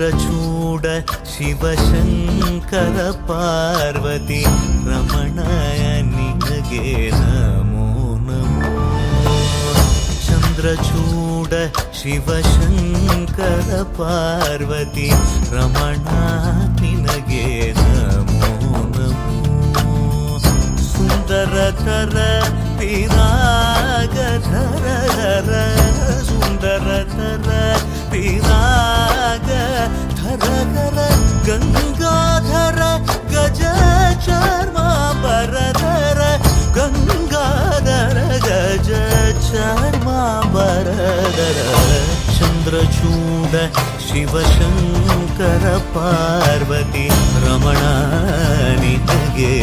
ಚಂದ್ರಚೂಡ ಶಿವಶಂಕರ ಪಾರ್ವತಿ ರಮಣಯ ನಿನಗೆ ನಮೋ ನಮೋ. ಚಂದ್ರಚೂಡ ಶಿವಶಂಕರ ಪಾರ್ವತಿ ರಮಣ ನಿನಗೆ ನಮೋ ನಮೋ. ಸುಂದರತರ ವಿರಾಗಧರ ಧರ ಸುಂದರತರ ವಿರಾಗ ಧರ ಧರ ಗಂಗಾಧರ ಗಜ ಚರ್ಮಾಂಬರಧರ ಗಂಗಾಧರ ಗಜ ಚರ್ಮಾಂಬರಧರ. ಚಂದ್ರಚೂಡ ಶಿವಶಂಕರ ಪಾರ್ವತಿ ರಮಣ ನಿನಗೆ